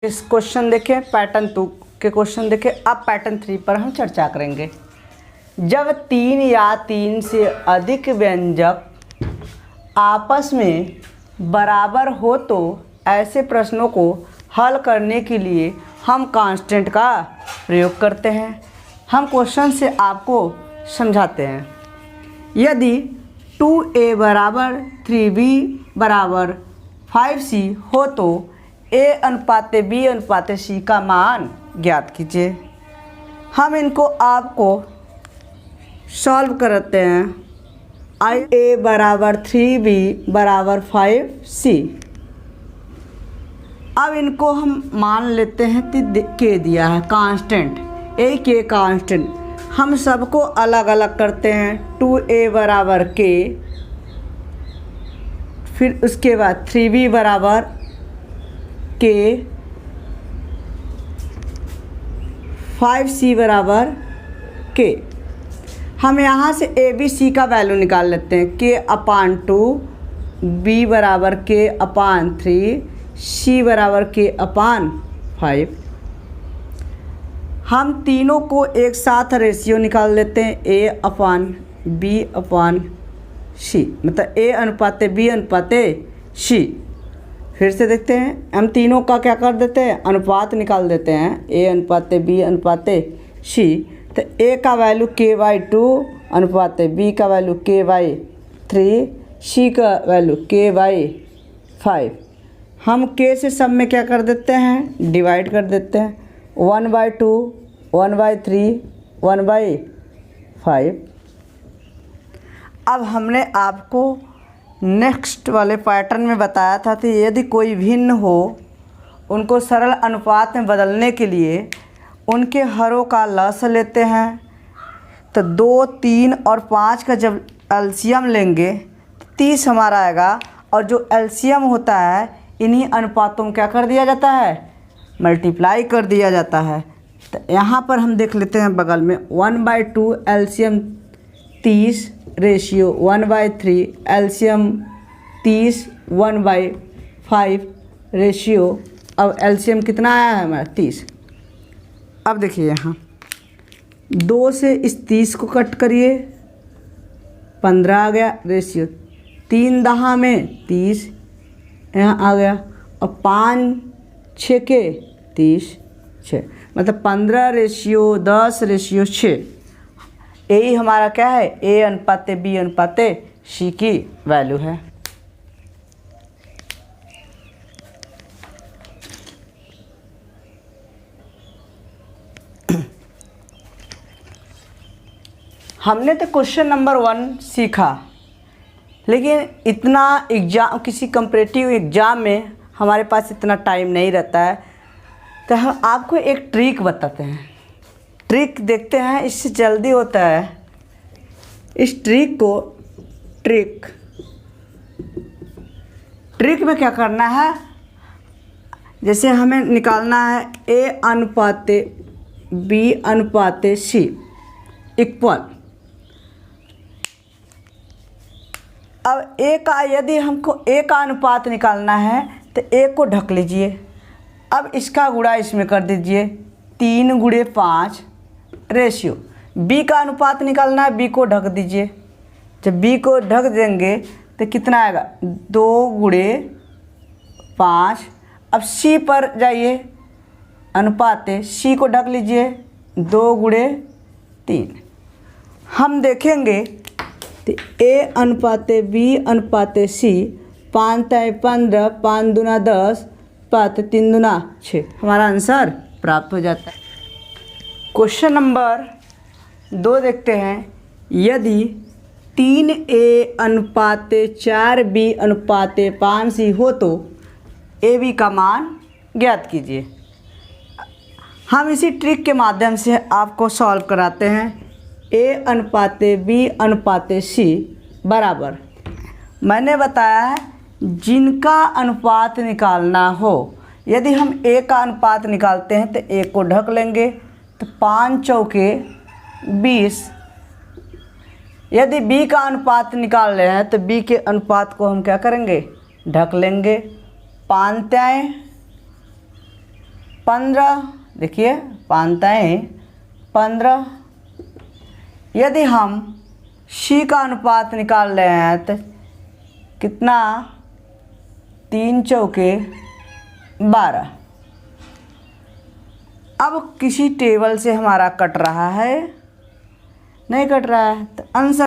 इस क्वेश्चन देखें, पैटर्न 2 के क्वेश्चन देखें। अब पैटर्न 3 पर हम चर्चा करेंगे। जब 3 या 3 से अधिक व्यंजक आपस में बराबर हो तो ऐसे प्रश्नों को हल करने के लिए हम कांस्टेंट का प्रयोग करते हैं। हम क्वेश्चन से आपको समझाते हैं। यदि 2a बराबर 3b बराबर 5c हो तो a अनुपात b अनुपात c का मान ज्ञात कीजिए। हम इनको आपको सॉल्व करते हैं। a बराबर 3b बराबर 5c। अब इनको हम मान लेते हैं के दिया है कांस्टेंट, a के कांस्टेंट। हम सबको अलग अलग करते हैं। 2a बराबर k, फिर उसके बाद 3b बराबर k, 5c बराबर k। हम यहाँ से a b c का वैल्यू निकाल लेते हैं। k अपान 2, b बराबर k अपान 3, c बराबर k अपान 5। हम तीनों को एक साथ रेशियो निकाल लेते हैं। a upon b upon c, मतलब a अनुपात b अनुपात c। फिर से देखते हैं, हम तीनों का क्या कर देते हैं, अनुपात निकाल देते हैं। a अनुपात b अनुपात c। तो a का वैल्यू k/2 अनुपात b का वैल्यू k/3, c का वैल्यू k/5। हम k से सब में क्या कर देते हैं, डिवाइड कर देते हैं। 1/2, 1/3, 1/5। अब हमने आपको नेक्स्ट वाले पैटर्न में बताया था कि यदि कोई भिन्न हो, उनको सरल अनुपात में बदलने के लिए उनके हरों का लस लेते हैं। तो 2, 3 और 5 का जब एलसीएम लेंगे 30 हमारा आएगा। और जो एलसीएम होता है इन्हीं अनुपातों में क्या कर दिया जाता है, मल्टीप्लाई कर दिया जाता है। तो यहाँ पर हम देख लेते हैं बगल में 1/2 एलसीएम 30 रेशियो 1/3 एलसीएम 30 1/5 रेशियो। अब एलसीएम कितना आया है हमारा 30। अब देखिए यहाँ 2 से इस 30 को कट करिए, 15 आ गया रेशियो। 3 दहा में 30 यहाँ आ गया। और 5 6 के 30 6, मतलब 15 रेशियो 10 रेशियो 6। यही हमारा क्या है, a अनुपात b अनुपात c की वैल्यू है। हमने तो क्वेश्चन नंबर 1 सीखा, लेकिन इतना एग्ज़ाम, किसी कम्पिटिटिव एग्ज़ाम में हमारे पास इतना टाइम नहीं रहता है। तो हम आपको एक ट्रिक बताते हैं। ट्रिक देखते हैं, इससे जल्दी होता है। इस ट्रिक में क्या करना है, जैसे हमें निकालना है a अनुपात b अनुपात c इक्वल। अब a का, यदि हमको a का अनुपात निकालना है तो a को ढक लीजिए। अब इसका गुणा इसमें कर दीजिए, 3 × 5 रेशियो। b का अनुपात निकालना है, b को ढक दीजिए। जब b को ढक देंगे तो कितना आएगा, 2 × 5। अब c पर जाइए, अनुपात c को ढक लीजिए, 2 × 3। हम देखेंगे तो a अनुपात b अनुपात c 5 × 15, 5 दूना 10, 5 3 दूना 6, हमारा आंसर प्राप्त हो जाता है। क्वेश्चन नंबर 2 देखते हैं। यदि 3a अनुपात 4b अनुपात 5c हो तो ab का मान ज्ञात कीजिए। हम इसी ट्रिक के माध्यम से आपको सॉल्व कराते हैं। a अनुपात b अनुपात c बराबर, मैंने बताया है जिनका अनुपात निकालना हो। यदि हम a का अनुपात निकालते हैं तो a को ढक लेंगे, तो 5 चौके 20। यदि b का अनुपात निकाल रहे हैं तो b के अनुपात को हम क्या करेंगे, ढक लेंगे। 5 तिहाई 15, देखिए 5 15। यदि हम सी का अनुपात निकाल रहे हैं तो कितना, 3 चौके 12। अब किसी टेबल से हमारा कट रहा है, नहीं कट रहा है, तो आंसर